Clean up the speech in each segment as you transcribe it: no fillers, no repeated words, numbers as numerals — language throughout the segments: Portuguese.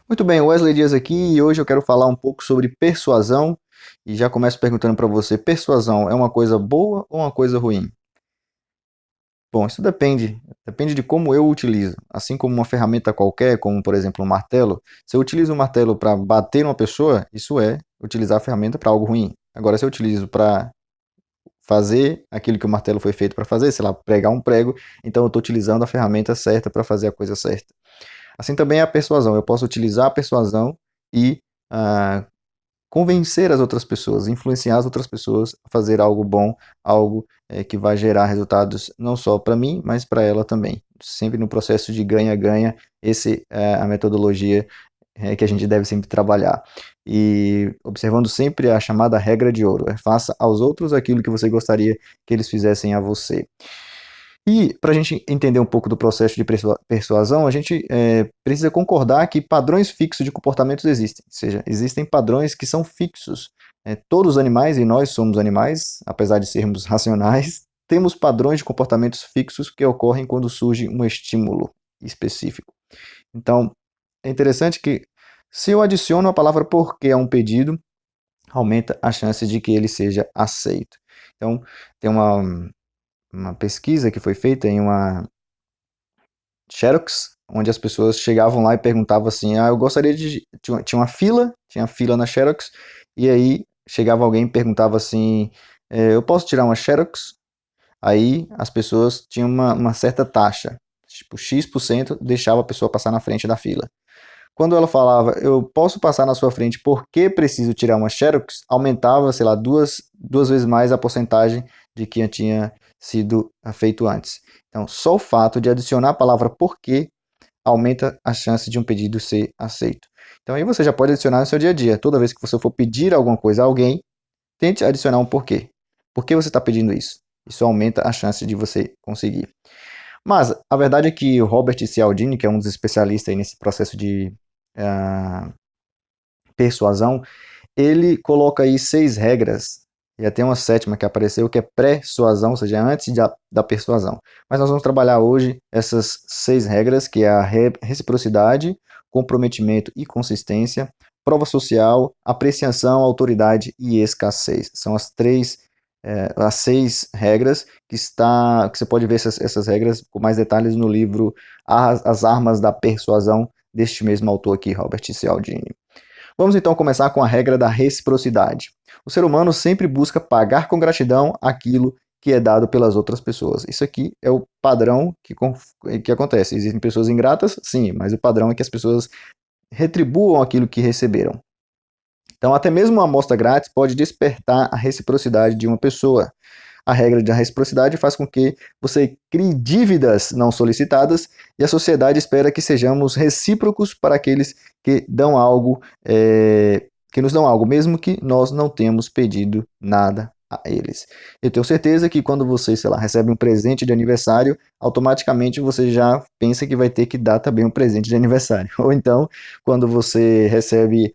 Muito bem, Wesley Dias aqui e hoje eu quero falar um pouco sobre persuasão e já começo perguntando para você, persuasão é uma coisa boa ou uma coisa ruim? Bom, isso depende de como eu utilizo. Assim como uma ferramenta qualquer, como por exemplo um martelo, se eu utilizo um martelo para bater uma pessoa, isso é utilizar a ferramenta para algo ruim. Agora, se eu utilizo para fazer aquilo que o martelo foi feito para fazer, sei lá, pregar um prego, então eu estou utilizando a ferramenta certa para fazer a coisa certa. Assim também é a persuasão. Eu posso utilizar a persuasão e ah, convencer as outras pessoas, influenciar as outras pessoas a fazer algo bom, algo que vai gerar resultados não só para mim, mas para ela também. Sempre no processo de ganha-ganha, esse é a metodologia que a gente deve sempre trabalhar. E observando sempre a chamada regra de ouro, faça aos outros aquilo que você gostaria que eles fizessem a você. E para a gente entender um pouco do processo de persuasão, a gente precisa concordar que padrões fixos de comportamentos existem. Ou seja, existem padrões que são fixos. Todos os animais, e nós somos animais, apesar de sermos racionais, temos padrões de comportamentos fixos que ocorrem quando surge um estímulo específico. Então, é interessante que se eu adiciono a palavra porquê a um pedido, aumenta a chance de que ele seja aceito. Então, tem uma pesquisa que foi feita em uma Xerox, onde as pessoas chegavam lá e perguntavam assim: "Ah, eu gostaria de." Tinha fila na Xerox, e aí chegava alguém e perguntava assim: "Eu posso tirar uma Xerox?" Aí as pessoas tinham uma certa taxa, tipo X% deixava a pessoa passar na frente da fila. Quando ela falava, eu posso passar na sua frente porque preciso tirar uma Xerox, aumentava, sei lá, duas vezes mais a porcentagem de que tinha sido feito antes. Então, só o fato de adicionar a palavra porque aumenta a chance de um pedido ser aceito. Então, aí você já pode adicionar no seu dia a dia. Toda vez que você for pedir alguma coisa a alguém, tente adicionar um porquê. Por que você está pedindo isso? Isso aumenta a chance de você conseguir. Mas a verdade é que o Robert Cialdini, que é um dos especialistas aí nesse processo de uh, persuasão, ele coloca aí 6 regras, e até uma sétima que apareceu, que é pré-suasão, ou seja, antes da persuasão. Mas nós vamos trabalhar hoje essas 6 regras, que é a reciprocidade, comprometimento e consistência, prova social, apreciação, autoridade e escassez. São as 6 regras que você pode ver essas regras com mais detalhes no livro As Armas da Persuasão, deste mesmo autor aqui, Robert Cialdini. Vamos então começar com a regra da reciprocidade. O ser humano sempre busca pagar com gratidão aquilo que é dado pelas outras pessoas. Isso aqui é o padrão que acontece. Existem pessoas ingratas? Sim, mas o padrão é que as pessoas retribuam aquilo que receberam. Então, até mesmo uma amostra grátis pode despertar a reciprocidade de uma pessoa. A regra da reciprocidade faz com que você crie dívidas não solicitadas e a sociedade espera que sejamos recíprocos para aqueles que dão algo, que nos dão algo, mesmo que nós não tenhamos pedido nada a eles. Eu tenho certeza que quando você, sei lá, recebe um presente de aniversário, automaticamente você já pensa que vai ter que dar também um presente de aniversário. Ou então, quando você recebe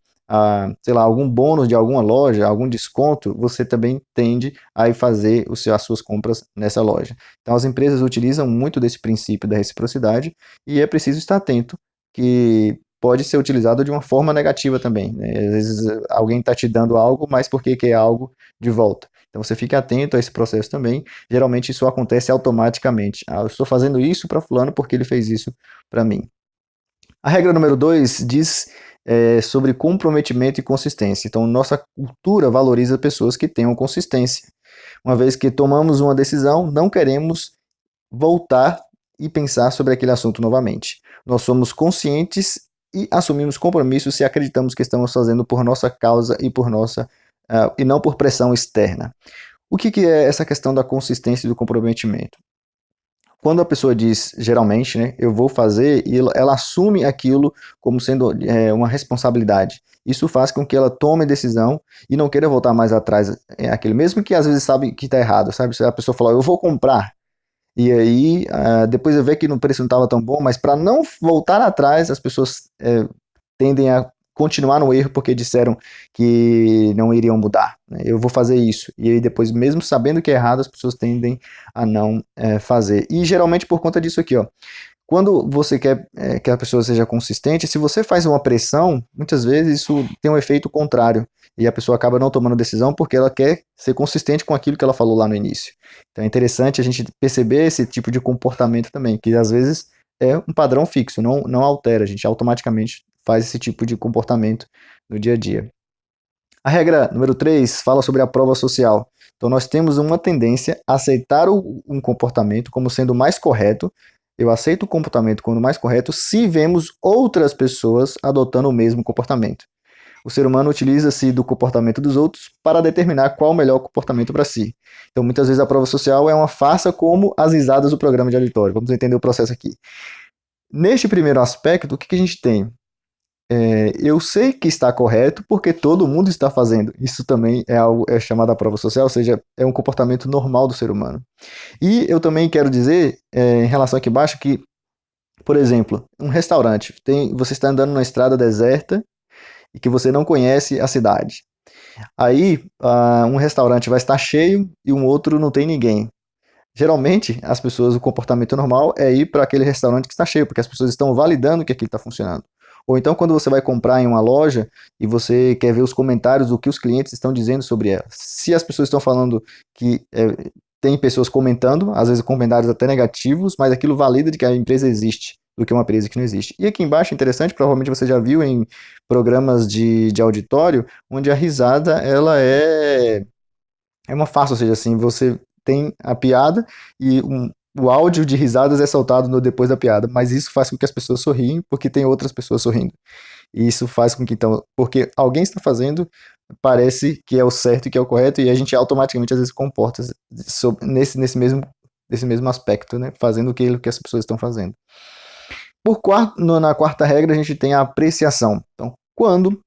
sei lá, algum bônus de alguma loja, algum desconto, você também tende a ir fazer as suas compras nessa loja. Então, as empresas utilizam muito desse princípio da reciprocidade e é preciso estar atento que pode ser utilizado de uma forma negativa também, né? Às vezes alguém está te dando algo, mas porque quer algo de volta. Então você fique atento a esse processo também. Geralmente isso acontece automaticamente. Eu estou fazendo isso para fulano porque ele fez isso para mim. A regra número 2 diz sobre comprometimento e consistência. Então, nossa cultura valoriza pessoas que tenham consistência. Uma vez que tomamos uma decisão, não queremos voltar e pensar sobre aquele assunto novamente. Nós somos conscientes e assumimos compromissos se acreditamos que estamos fazendo por nossa causa e não por pressão externa. O que é essa questão da consistência e do comprometimento? Quando a pessoa diz, geralmente, né, eu vou fazer, e ela assume aquilo como sendo uma responsabilidade. Isso faz com que ela tome decisão e não queira voltar mais atrás aquilo, mesmo que às vezes sabe que está errado, sabe? Se a pessoa falar, eu vou comprar, e aí depois eu ver que o preço não estava tão bom, mas para não voltar atrás, as pessoas tendem a continuar no erro porque disseram que não iriam mudar, né? Eu vou fazer isso. E aí depois, mesmo sabendo que é errado, as pessoas tendem a não fazer. E geralmente por conta disso aqui, ó. quando você quer que a pessoa seja consistente, se você faz uma pressão, muitas vezes isso tem um efeito contrário. E a pessoa acaba não tomando decisão porque ela quer ser consistente com aquilo que ela falou lá no início. Então é interessante a gente perceber esse tipo de comportamento também, que às vezes é um padrão fixo, não altera, a gente automaticamente faz esse tipo de comportamento no dia a dia. A regra número 3 fala sobre a prova social. Então, nós temos uma tendência a aceitar um comportamento como sendo mais correto. Eu aceito o comportamento como mais correto se vemos outras pessoas adotando o mesmo comportamento. O ser humano utiliza-se do comportamento dos outros para determinar qual o melhor comportamento para si. Então, muitas vezes a prova social é uma farsa como as risadas do programa de auditório. Vamos entender o processo aqui. Neste primeiro aspecto, o que a gente tem? Eu sei que está correto porque todo mundo está fazendo. Isso também é chamado a prova social, ou seja, é um comportamento normal do ser humano. E eu também quero dizer, em relação aqui embaixo, que, por exemplo, um restaurante, você está andando numa estrada deserta e que você não conhece a cidade. Aí, um restaurante vai estar cheio e um outro não tem ninguém. Geralmente, as pessoas, o comportamento normal é ir para aquele restaurante que está cheio, porque as pessoas estão validando que aquilo está funcionando. Ou então, quando você vai comprar em uma loja e você quer ver os comentários do que os clientes estão dizendo sobre ela. Se as pessoas estão falando que tem pessoas comentando, às vezes comentários até negativos, mas aquilo valida de que a empresa existe, do que uma empresa que não existe. E aqui embaixo, interessante, provavelmente você já viu em programas de auditório, onde a risada ela é uma farsa, ou seja, assim, você tem a piada e o áudio de risadas é soltado depois da piada, mas isso faz com que as pessoas sorriem porque tem outras pessoas sorrindo. E isso faz com que, então, porque alguém está fazendo, parece que é o certo e que é o correto, e a gente automaticamente às vezes comporta nesse mesmo aspecto, né? Fazendo aquilo que as pessoas estão fazendo. Na quarta regra, a gente tem a apreciação. Então, quando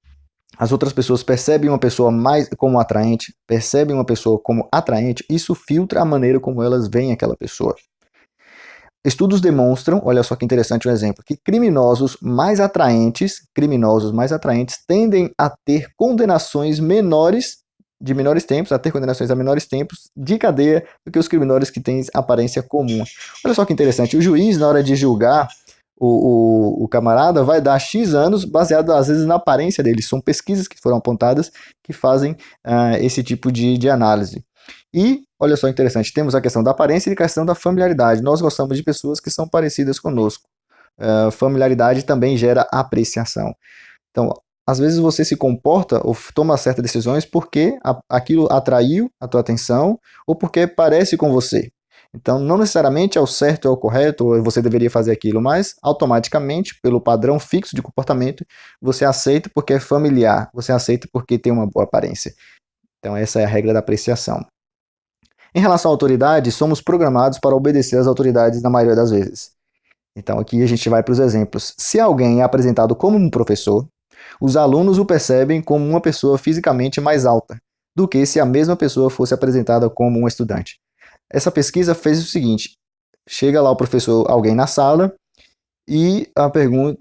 as outras pessoas percebem uma pessoa mais como atraente, isso filtra a maneira como elas veem aquela pessoa. Estudos demonstram, olha só que interessante um exemplo, que criminosos mais atraentes tendem a ter condenações de menores tempos, de cadeia do que os criminosos que têm aparência comum. Olha só que interessante, o juiz, na hora de julgar o camarada, vai dar X anos baseado às vezes na aparência dele. São pesquisas que foram apontadas que fazem esse tipo de análise. E, olha só interessante, temos a questão da aparência e a questão da familiaridade. Nós gostamos de pessoas que são parecidas conosco. Familiaridade também gera apreciação. Então, às vezes você se comporta ou toma certas decisões porque aquilo atraiu a tua atenção ou porque parece com você. Então, não necessariamente é o certo, é o correto, ou você deveria fazer aquilo, mas automaticamente, pelo padrão fixo de comportamento, você aceita porque é familiar, você aceita porque tem uma boa aparência. Então, essa é a regra da apreciação. Em relação à autoridade, somos programados para obedecer às autoridades na maioria das vezes. Então, aqui a gente vai para os exemplos. Se alguém é apresentado como um professor, os alunos o percebem como uma pessoa fisicamente mais alta do que se a mesma pessoa fosse apresentada como um estudante. Essa pesquisa fez o seguinte: chega lá o professor, alguém na sala, e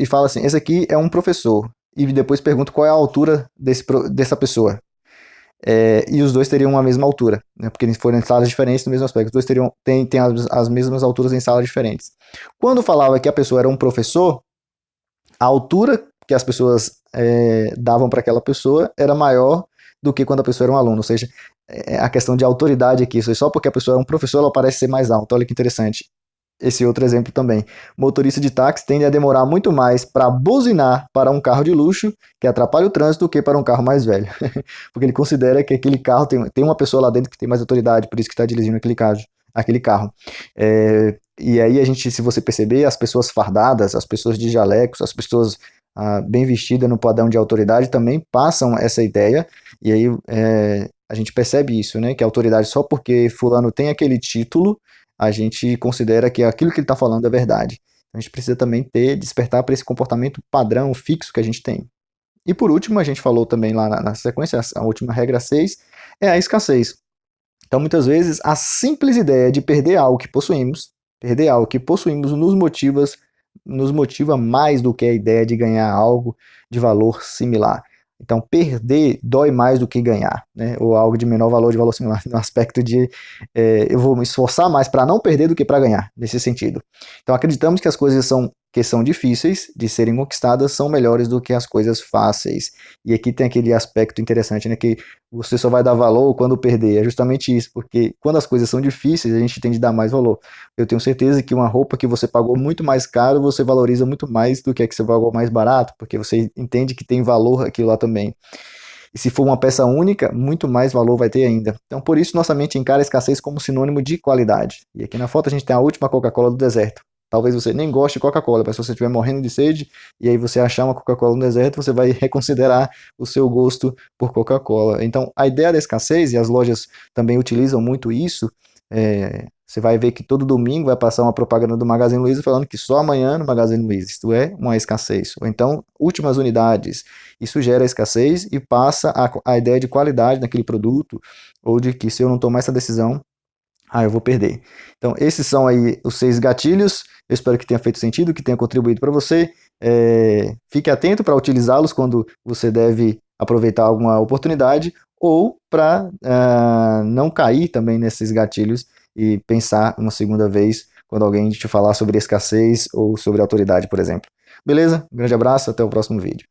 fala assim: esse aqui é um professor. E depois pergunta qual é a altura dessa pessoa. E os dois teriam a mesma altura, né? Porque eles foram em salas diferentes no mesmo aspecto. Os dois têm as mesmas alturas em salas diferentes. Quando falava que a pessoa era um professor, a altura que as pessoas davam para aquela pessoa era maior do que quando a pessoa era um aluno. Ou seja, a questão de autoridade aqui. Só porque a pessoa é um professor, ela parece ser mais alta. Olha que interessante. Esse outro exemplo também. Motorista de táxi tende a demorar muito mais para buzinar para um carro de luxo que atrapalha o trânsito do que para um carro mais velho. Porque ele considera que aquele carro tem uma pessoa lá dentro que tem mais autoridade, por isso que está dirigindo aquele carro. E aí a gente, se você perceber, as pessoas fardadas, as pessoas de jalecos, as pessoas bem vestidas no padrão de autoridade também passam essa ideia, e aí a gente percebe isso, né? Que a autoridade, só porque fulano tem aquele título, a gente considera que aquilo que ele está falando é verdade. A gente precisa também despertar para esse comportamento padrão fixo que a gente tem. E por último, a gente falou também lá na sequência, a última regra 6, é a escassez. Então, muitas vezes, a simples ideia de perder algo que possuímos nos motiva mais do que a ideia de ganhar algo de valor similar. Então, perder dói mais do que ganhar, né? Ou algo de menor valor, de valor similar, no aspecto de eu vou me esforçar mais para não perder do que para ganhar, nesse sentido. Então, acreditamos que as coisas que são difíceis de serem conquistadas são melhores do que as coisas fáceis. E aqui tem aquele aspecto interessante, né? Que você só vai dar valor quando perder. É justamente isso, porque quando as coisas são difíceis, a gente tende a dar mais valor. Eu tenho certeza que uma roupa que você pagou muito mais caro, você valoriza muito mais do que a que você pagou mais barato, porque você entende que tem valor aquilo lá também. E se for uma peça única, muito mais valor vai ter ainda. Então, por isso, nossa mente encara a escassez como sinônimo de qualidade. E aqui na foto a gente tem a última Coca-Cola do deserto. Talvez você nem goste de Coca-Cola, mas se você estiver morrendo de sede e aí você achar uma Coca-Cola no deserto, você vai reconsiderar o seu gosto por Coca-Cola. Então, a ideia da escassez, e as lojas também utilizam muito isso, você vai ver que todo domingo vai passar uma propaganda do Magazine Luiza falando que só amanhã no Magazine Luiza, isto é, uma escassez. Ou então, últimas unidades. Isso gera escassez e passa a ideia de qualidade naquele produto, ou de que se eu não tomar essa decisão, eu vou perder. Então, esses são aí os 6 gatilhos. Eu espero que tenha feito sentido, que tenha contribuído para você. Fique atento para utilizá-los quando você deve aproveitar alguma oportunidade ou para não cair também nesses gatilhos e pensar uma segunda vez quando alguém te falar sobre escassez ou sobre autoridade, por exemplo. Beleza? Um grande abraço, até o próximo vídeo.